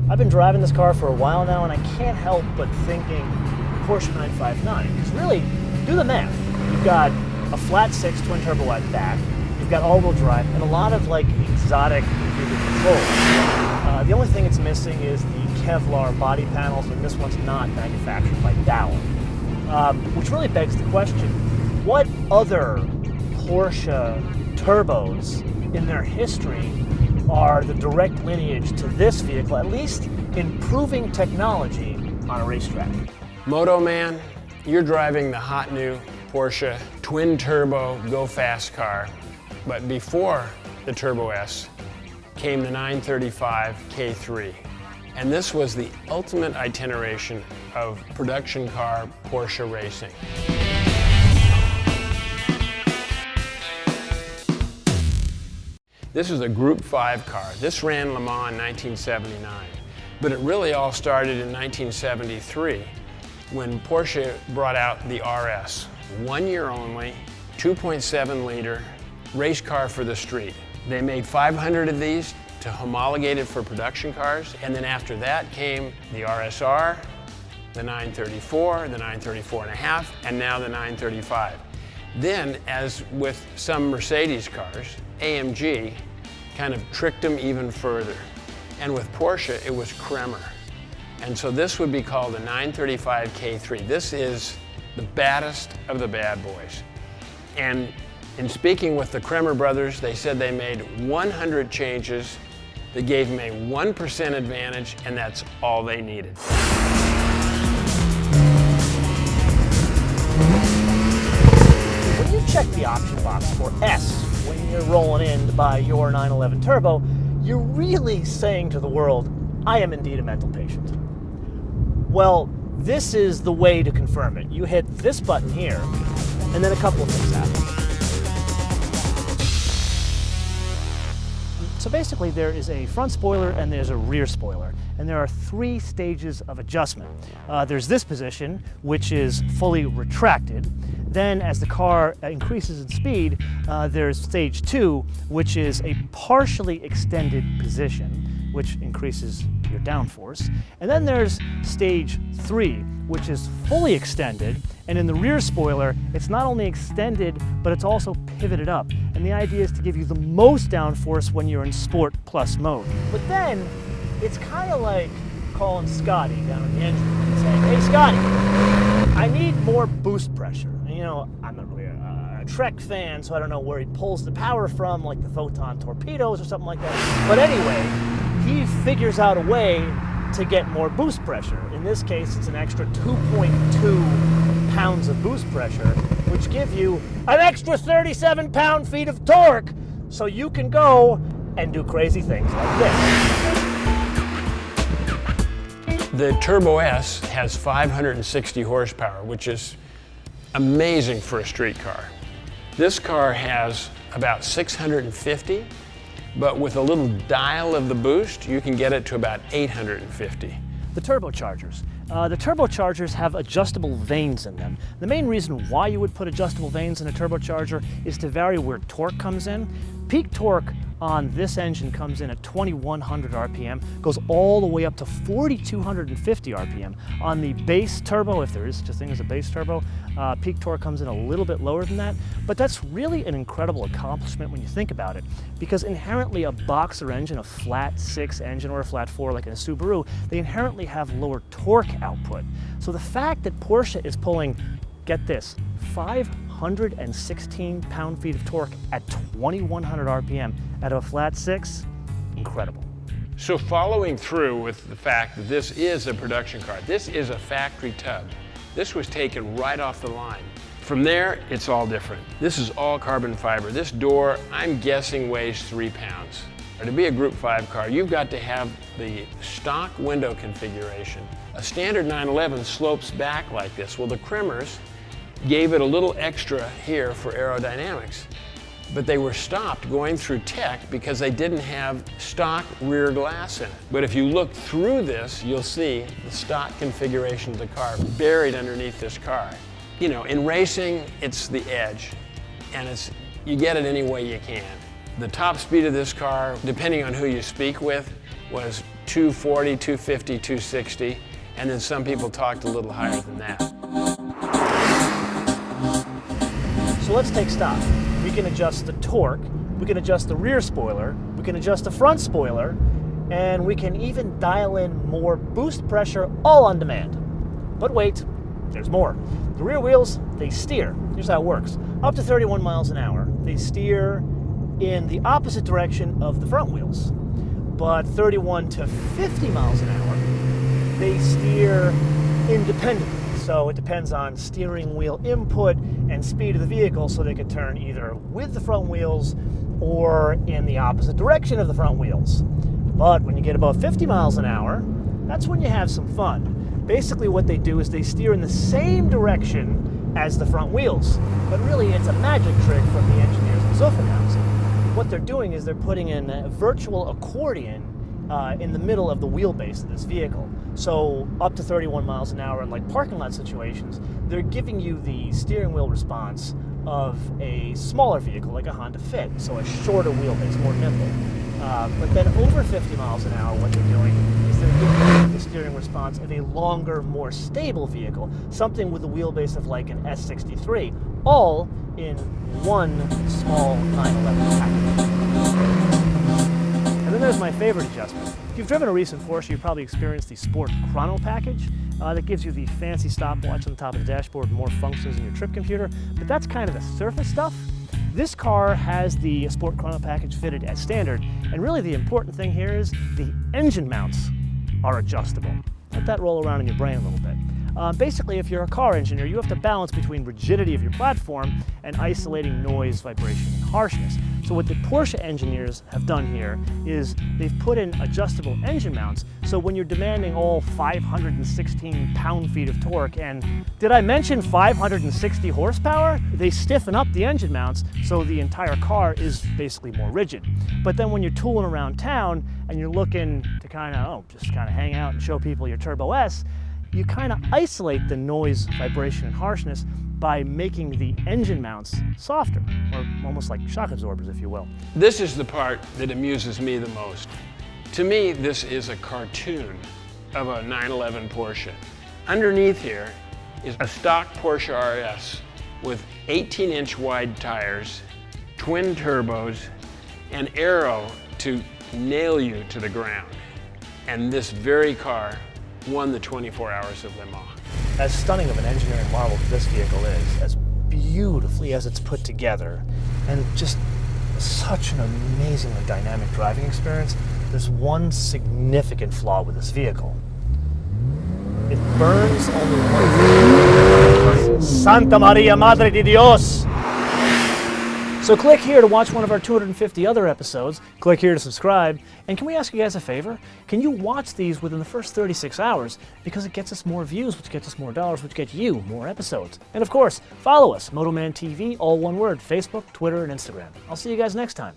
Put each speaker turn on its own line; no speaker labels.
I've been driving this car for a while now, and I can't help but thinking Porsche 959. Because really, do the math. You've got a flat six twin turbo at back. You've got all-wheel drive and a lot of like exotic control. The only thing it's missing is the Kevlar body panels, and this one's not manufactured by Dowling. Which really begs the question: what other Porsche turbos in their history are the direct lineage to this vehicle, at least improving technology on a racetrack?
MotoMan, you're driving the hot new Porsche twin turbo go fast car, but before the Turbo S came the 935 K3. And this was the ultimate itineration of production car Porsche racing. This is a Group 5 car. This ran Le Mans in 1979. But it really all started in 1973 when Porsche brought out the RS. 1 year only, 2.7 liter race car for the street. They made 500 of these to homologate it for production cars, and then after that came the RSR, the 934, the 934.5, and now the 935. Then, as with some Mercedes cars, AMG kind of tricked them even further. And with Porsche, it was Kremer. And so this would be called the 935 K3. This is the baddest of the bad boys. And in speaking with the Kremer brothers, they said they made 100 changes that gave them a 1% advantage, and that's all they needed.
When you check the option box for S when you're rolling in to buy your 911 Turbo, you're really saying to the world, I am indeed a mental patient. Well, this is the way to confirm it. You hit this button here, and then a couple of things happen. So basically there is a front spoiler and there's a rear spoiler, and there are 3 stages of adjustment. There's this position, which is fully retracted. Then as the car increases in speed, there's stage 2, which is a partially extended position, which increases your downforce. And then there's stage 3, which is fully extended, and in the rear spoiler, it's not only extended, but it's also pivoted up. And the idea is to give you the most downforce when you're in Sport Plus mode. But then, it's kind of like calling Scotty down in the engine room and saying, hey Scotty, I need more boost pressure. And, you know, I'm not really a Trek fan, so I don't know where he pulls the power from, like the Photon torpedoes or something like that. But anyway, he figures out a way to get more boost pressure. In this case, it's an extra 2.2 pounds of boost pressure, which give you an extra 37 pound-feet of torque, so you can go and do crazy things like this.
The Turbo S has 560 horsepower, which is amazing for a street car. This car has about 650, but with a little dial of the boost, you can get it to about 850.
The turbochargers. The turbochargers have adjustable vanes in them. The main reason why you would put adjustable vanes in a turbocharger is to vary where torque comes in. Peak torque on this engine comes in at 2100 RPM, goes all the way up to 4250 RPM. On the base turbo, if there is such a thing as a base turbo, peak torque comes in a little bit lower than that, but that's really an incredible accomplishment when you think about it, because inherently a boxer engine, a flat 6 engine or a flat 4 like in a Subaru, they inherently have lower torque output. So the fact that Porsche is pulling, get this, 516 pound-feet of torque at 2100 RPM out of a flat 6, incredible.
So following through with the fact that this is a production car, this is a factory tub. This was taken right off the line. From there, it's all different. This is all carbon fiber. This door, I'm guessing, weighs 3 pounds. To be a Group 5 car, you've got to have the stock window configuration. A standard 911 slopes back like this. Well, the Kremers gave it a little extra here for aerodynamics, but they were stopped going through tech because they didn't have stock rear glass in it. But if you look through this, you'll see the stock configuration of the car buried underneath this car. You know, in racing, it's the edge, and you get it any way you can. The top speed of this car, depending on who you speak with, was 240, 250, 260, and then some people talked a little higher than that.
So let's take stock. We can adjust the torque, we can adjust the rear spoiler, we can adjust the front spoiler, and we can even dial in more boost pressure all on demand. But wait, there's more. The rear wheels, they steer. Here's how it works. Up to 31 miles an hour, they steer in the opposite direction of the front wheels. But 31 to 50 miles an hour, they steer independently. So it depends on steering wheel input and speed of the vehicle, so they could turn either with the front wheels or in the opposite direction of the front wheels. But when you get above 50 miles an hour, that's when you have some fun. Basically what they do is they steer in the same direction as the front wheels. But really it's a magic trick from the engineers in Zuffenhausen. What they're doing is they're putting in a virtual accordion in the middle of the wheelbase of this vehicle. So up to 31 miles an hour in like parking lot situations, they're giving you the steering wheel response of a smaller vehicle like a Honda Fit, so a shorter wheelbase, more nimble. But then over 50 miles an hour, what they're doing is they're giving you the steering response of a longer, more stable vehicle, something with a wheelbase of like an S63, all in one small 911 package. And then there's my favorite adjustment. If you've driven a recent Porsche, you've probably experienced the Sport Chrono package. That gives you the fancy stopwatch on the top of the dashboard, more functions in your trip computer, but that's kind of the surface stuff. This car has the Sport Chrono package fitted as standard, and really the important thing here is the engine mounts are adjustable. Let that roll around in your brain a little bit. Basically, if you're a car engineer, you have to balance between rigidity of your platform and isolating noise, vibration, and harshness. So what the Porsche engineers have done here is they've put in adjustable engine mounts, so when you're demanding all 516 pound-feet of torque, and did I mention 560 horsepower? They stiffen up the engine mounts so the entire car is basically more rigid. But then when you're tooling around town and you're looking to just hang out and show people your Turbo S, you kind of isolate the noise, vibration, and harshness by making the engine mounts softer, or almost like shock absorbers, if you will.
This is the part that amuses me the most. To me, this is a cartoon of a 911 Porsche. Underneath here is a stock Porsche RS with 18-inch wide tires, twin turbos, and aero to nail you to the ground. And this very car won the 24 Hours of Le Mans.
As stunning of an engineering marvel that this vehicle is, as beautifully as it's put together, and just such an amazingly dynamic driving experience, there's one significant flaw with this vehicle. It burns only one. Santa Maria Madre de Dios! So click here to watch one of our 250 other episodes, click here to subscribe, and can we ask you guys a favor? Can you watch these within the first 36 hours? Because it gets us more views, which gets us more dollars, which gets you more episodes. And of course, follow us, MotoManTV, all one word, Facebook, Twitter, and Instagram. I'll see you guys next time.